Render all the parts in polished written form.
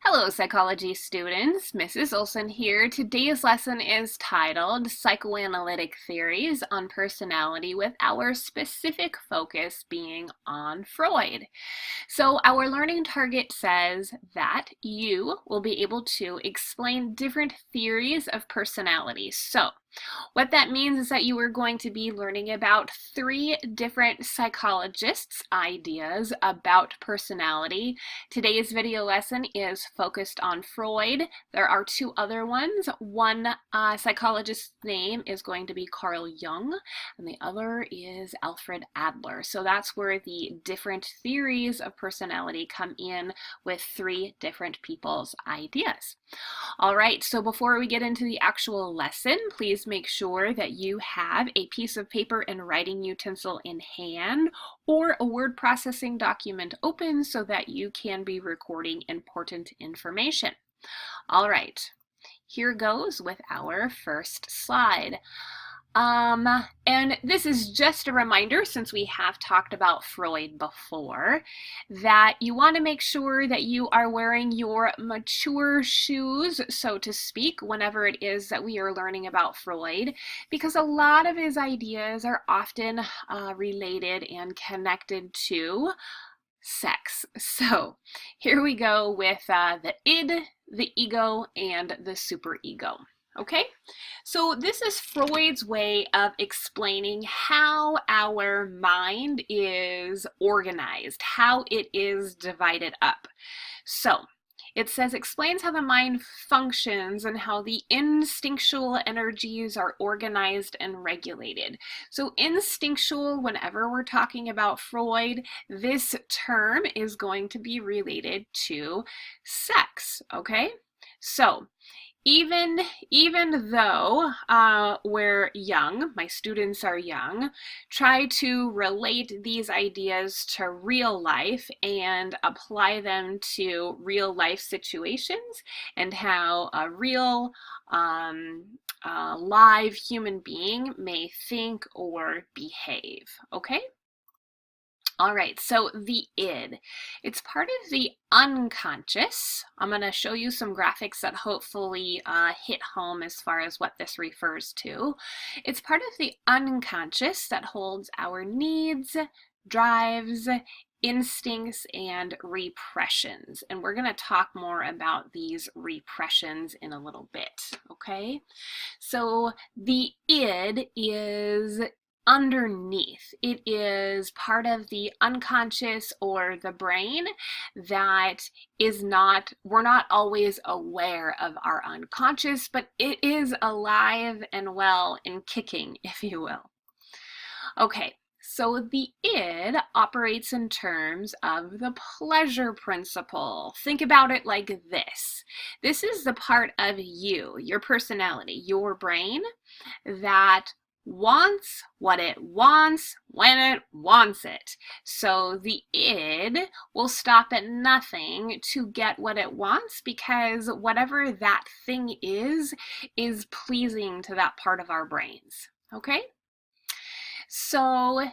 Hello, psychology students. Mrs. Olson here. Today's lesson is titled Psychoanalytic Theories on Personality, with our specific focus being on Freud. So our learning target says that you will be able to explain different theories of personality. So what that means is that you are going to be learning about 3 different psychologists' ideas about personality. Today's video lesson is focused on Freud. There are 2 other ones. One psychologist's name is going to be Carl Jung, and the other is Alfred Adler. So that's where the different theories of personality come in with 3 different people's ideas. All right, so before we get into the actual lesson, please make sure that you have a piece of paper and writing utensil in hand or a word processing document open so that you can be recording important information. All right, here goes with our first slide. And this is just a reminder, since we have talked about Freud before, that you want to make sure that you are wearing your mature shoes, so to speak, whenever it is that we are learning about Freud, because a lot of his ideas are often related and connected to sex. So here we go with the id, the ego, and the superego. Okay, so this is Freud's way of explaining how our mind is organized, how it is divided up. So it says, explains how the mind functions and how the instinctual energies are organized and regulated. So instinctual, whenever we're talking about Freud, this term is going to be related to sex, okay? So even though we're young, my students are young, try to relate these ideas to real life and apply them to real life situations and how a real live human being may think or behave, okay? All right, so the id. It's part of the unconscious. I'm going to show you some graphics that hopefully hit home as far as what this refers to. It's part of the unconscious that holds our needs, drives, instincts, and repressions. And we're going to talk more about these repressions in a little bit, okay? So the id is underneath. It is part of the unconscious or the brain that is not, we're not always aware of our unconscious, but it is alive and well and kicking, if you will. Okay, so the id operates in terms of the pleasure principle. Think about it like this. This is the part of you, your personality, your brain, that wants what it wants when it wants it. So the id will stop at nothing to get what it wants, because whatever that thing is pleasing to that part of our brains. Okay? So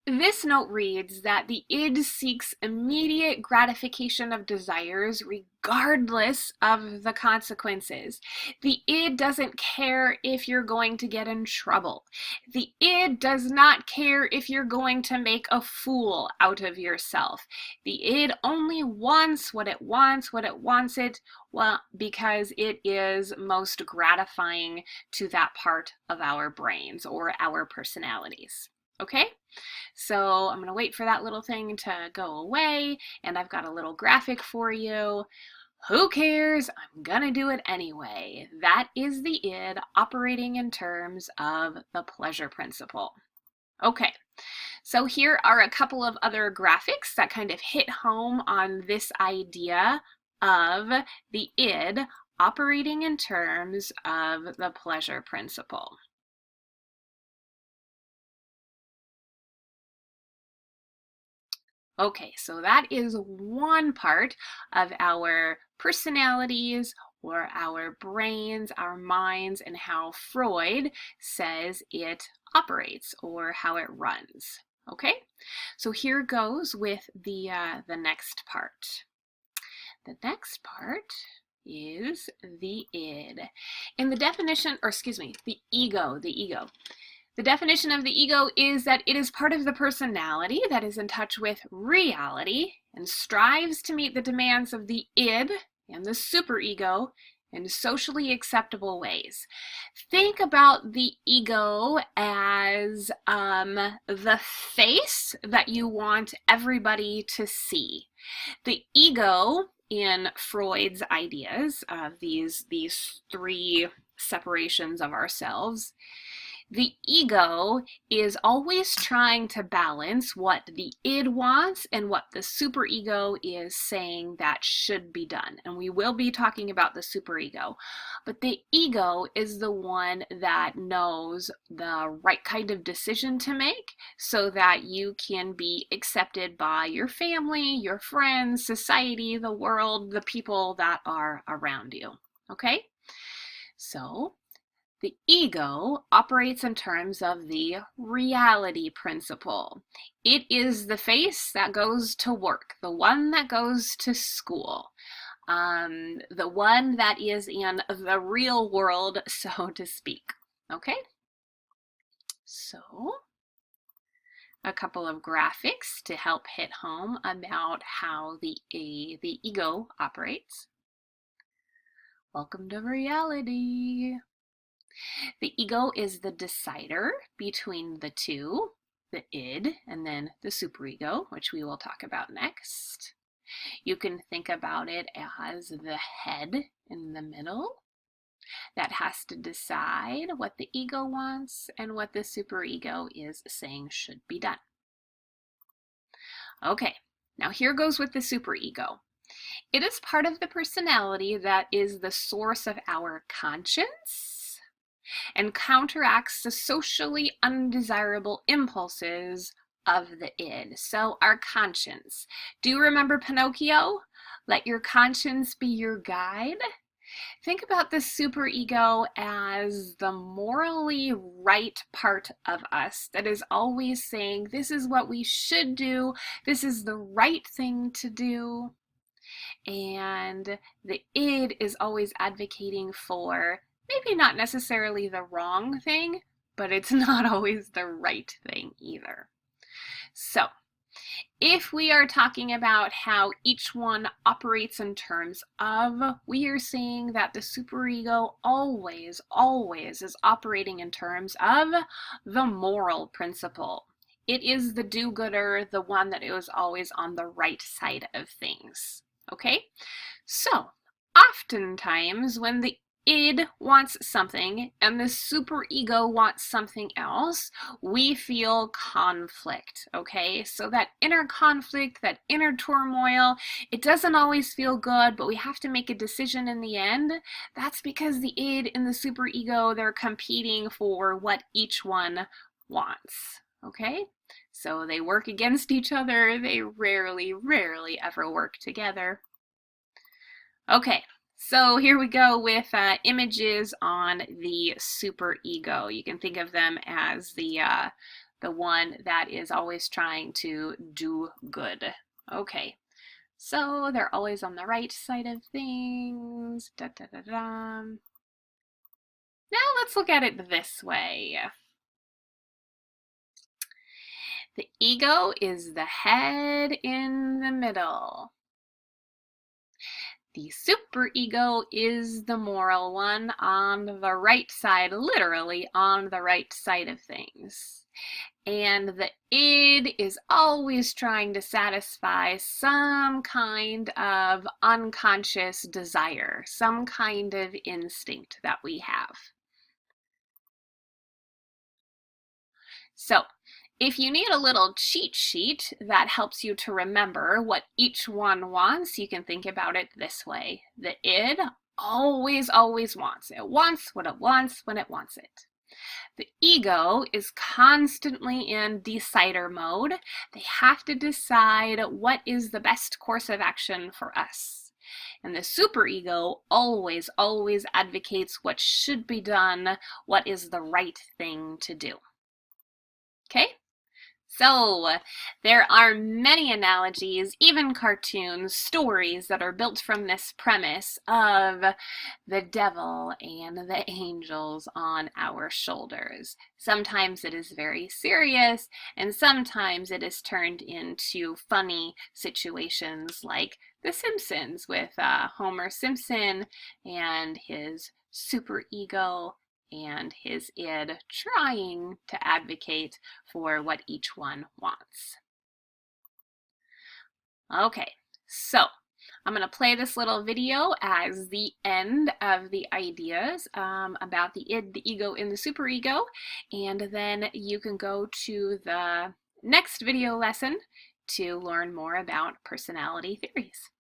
this note reads that the id seeks immediate gratification of desires regardless of the consequences. The id doesn't care if you're going to get in trouble. The id does not care if you're going to make a fool out of yourself. The id only wants what it wants, well, because it is most gratifying to that part of our brains or our personalities. Okay? So I'm going to wait for that little thing to go away, and I've got a little graphic for you. Who cares? I'm going to do it anyway. That is the id operating in terms of the pleasure principle. Okay, so here are a couple of other graphics that kind of hit home on this idea of the id operating in terms of the pleasure principle. Okay, so that is one part of our personalities or our brains, our minds, and how Freud says it operates or how it runs. Okay, so here goes with the next part. The next part is the id. In the definition, or excuse me, the ego. The definition of the ego is that it is part of the personality that is in touch with reality and strives to meet the demands of the id and the superego in socially acceptable ways. Think about the ego as the face that you want everybody to see. The ego, in Freud's ideas of these three separations of ourselves, the ego is always trying to balance what the id wants and what the superego is saying that should be done. And we will be talking about the superego. But the ego is the one that knows the right kind of decision to make so that you can be accepted by your family, your friends, society, the world, the people that are around you. Okay? So, the ego operates in terms of the reality principle. It is the face that goes to work, the one that goes to school, the one that is in the real world, so to speak. Okay? So, a couple of graphics to help hit home about how the ego operates. Welcome to reality. The ego is the decider between the two, the id and then the superego, which we will talk about next. You can think about it as the head in the middle that has to decide what the ego wants and what the superego is saying should be done. Okay, now here goes with the superego. It is part of the personality that is the source of our conscience and counteracts the socially undesirable impulses of the id. So our conscience. Do you remember Pinocchio? Let your conscience be your guide. Think about the superego as the morally right part of us that is always saying, this is what we should do, this is the right thing to do. And the id is always advocating for maybe not necessarily the wrong thing, but it's not always the right thing either. So, if we are talking about how each one operates in terms of, we are seeing that the superego always is operating in terms of the moral principle. It is the do-gooder, the one that is always on the right side of things. Okay? So, oftentimes when the id wants something and the superego wants something else, we feel conflict, okay? So that inner conflict, that inner turmoil, it doesn't always feel good, but we have to make a decision in the end. That's because the id and the superego, they're competing for what each one wants, okay? So they work against each other. They rarely ever work together. Okay. So here we go with images on the superego. You can think of them as the one that is always trying to do good. Okay, so they're always on the right side of things. Da, da, da, da. Now let's look at it this way. The ego is the head in the middle. The superego is the moral one on the right side, literally on the right side of things. And the id is always trying to satisfy some kind of unconscious desire, some kind of instinct that we have. So, if you need a little cheat sheet that helps you to remember what each one wants, you can think about it this way. The id always wants. It wants what it wants when it wants it. The ego is constantly in decider mode. They have to decide what is the best course of action for us. And the superego always advocates what should be done, what is the right thing to do. Okay? So, there are many analogies, even cartoons, stories that are built from this premise of the devil and the angels on our shoulders. Sometimes it is very serious, and sometimes it is turned into funny situations like The Simpsons with Homer Simpson and his superego and his id trying to advocate for what each one wants. Okay, so I'm going to play this little video as the end of the ideas about the id, the ego, and the superego, and then you can go to the next video lesson to learn more about personality theories.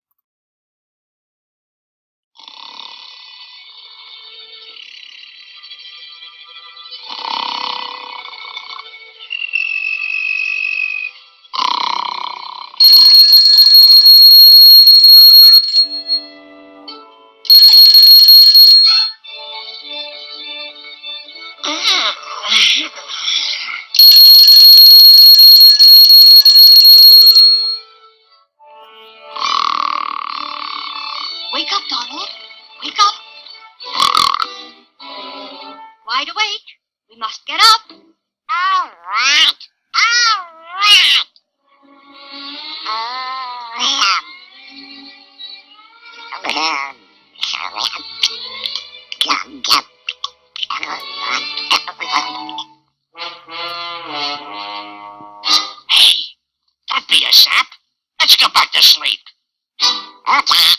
Wake up, Donald. Wake up. Wide awake. We must get up. All right. All right. Hey, don't be a sap. Let's go back to sleep. Okay.